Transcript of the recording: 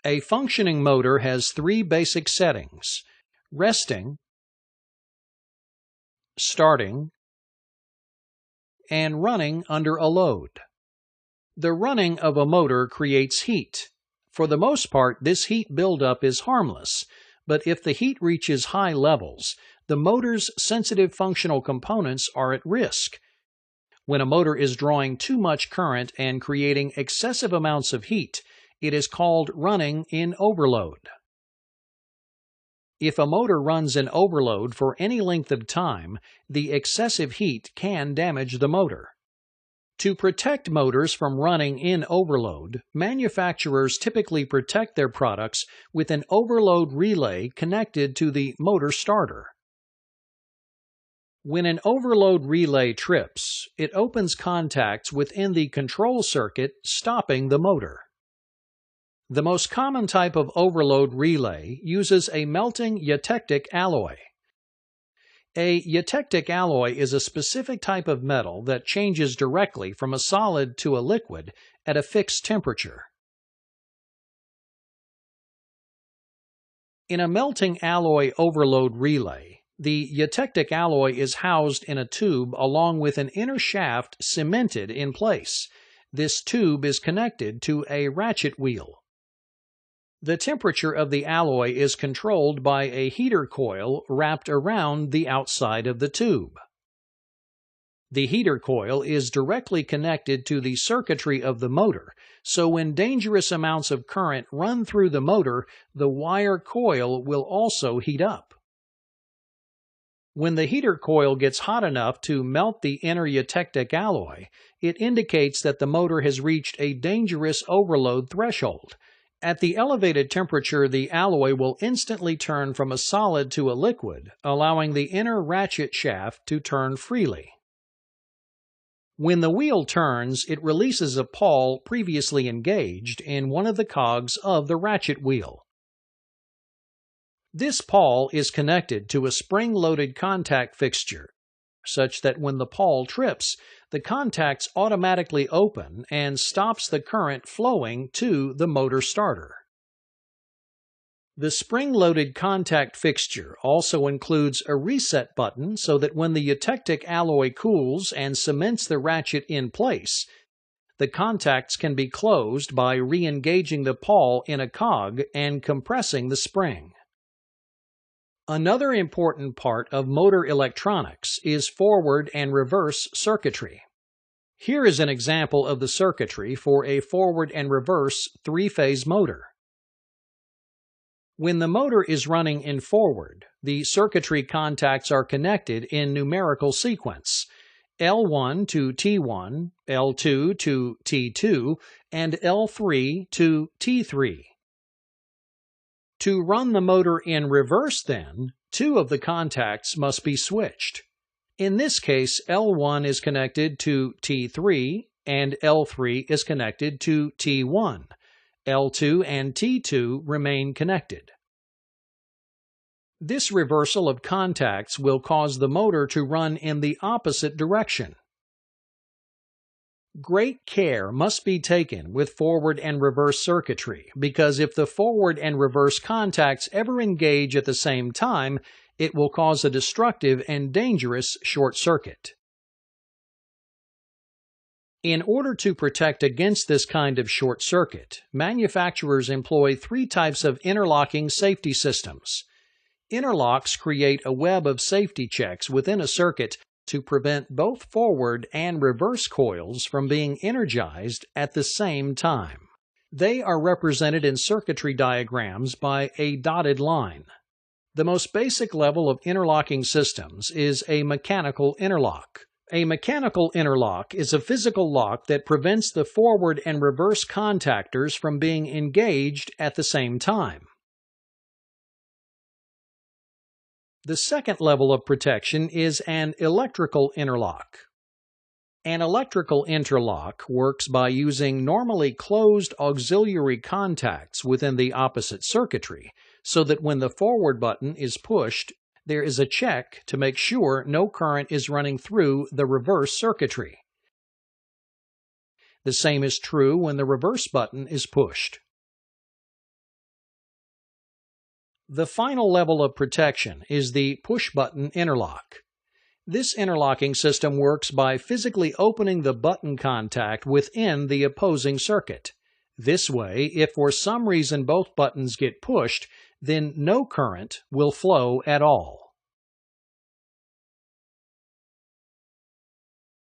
A functioning motor has three basic settings: resting, starting, and running under a load. The running of a motor creates heat. For the most part, this heat buildup is harmless, but if the heat reaches high levels, the motor's sensitive functional components are at risk. When a motor is drawing too much current and creating excessive amounts of heat, it is called running in overload. If a motor runs in overload for any length of time, the excessive heat can damage the motor. To protect motors from running in overload, manufacturers typically protect their products with an overload relay connected to the motor starter. When an overload relay trips, it opens contacts within the control circuit, stopping the motor. The most common type of overload relay uses a melting eutectic alloy. A eutectic alloy is a specific type of metal that changes directly from a solid to a liquid at a fixed temperature. In a melting alloy overload relay, the eutectic alloy is housed in a tube along with an inner shaft cemented in place. This tube is connected to a ratchet wheel. The temperature of the alloy is controlled by a heater coil wrapped around the outside of the tube. The heater coil is directly connected to the circuitry of the motor, so when dangerous amounts of current run through the motor, the wire coil will also heat up. When the heater coil gets hot enough to melt the inner eutectic alloy, it indicates that the motor has reached a dangerous overload threshold. At the elevated temperature, the alloy will instantly turn from a solid to a liquid, allowing the inner ratchet shaft to turn freely. When the wheel turns, it releases a pawl previously engaged in one of the cogs of the ratchet wheel. This pawl is connected to a spring-loaded contact fixture, such that when the pawl trips, the contacts automatically open and stops the current flowing to the motor starter. The spring-loaded contact fixture also includes a reset button so that when the eutectic alloy cools and cements the ratchet in place, the contacts can be closed by re-engaging the pawl in a cog and compressing the spring. Another important part of motor electronics is forward and reverse circuitry. Here is an example of the circuitry for a forward and reverse three-phase motor. When the motor is running in forward, the circuitry contacts are connected in numerical sequence: L1 to T1, L2 to T2, and L3 to T3. To run the motor in reverse, then, two of the contacts must be switched. In this case, L1 is connected to T3 and L3 is connected to T1. L2 and T2 remain connected. This reversal of contacts will cause the motor to run in the opposite direction. Great care must be taken with forward and reverse circuitry, because if the forward and reverse contacts ever engage at the same time, it will cause a destructive and dangerous short circuit. In order to protect against this kind of short circuit, manufacturers employ three types of interlocking safety systems. Interlocks create a web of safety checks within a circuit to prevent both forward and reverse coils from being energized at the same time. They are represented in circuitry diagrams by a dotted line. The most basic level of interlocking systems is a mechanical interlock. A mechanical interlock is a physical lock that prevents the forward and reverse contactors from being engaged at the same time. The second level of protection is an electrical interlock. An electrical interlock works by using normally closed auxiliary contacts within the opposite circuitry, so that when the forward button is pushed, there is a check to make sure no current is running through the reverse circuitry. The same is true when the reverse button is pushed. The final level of protection is the push-button interlock. This interlocking system works by physically opening the button contact within the opposing circuit. This way, if for some reason both buttons get pushed, then no current will flow at all.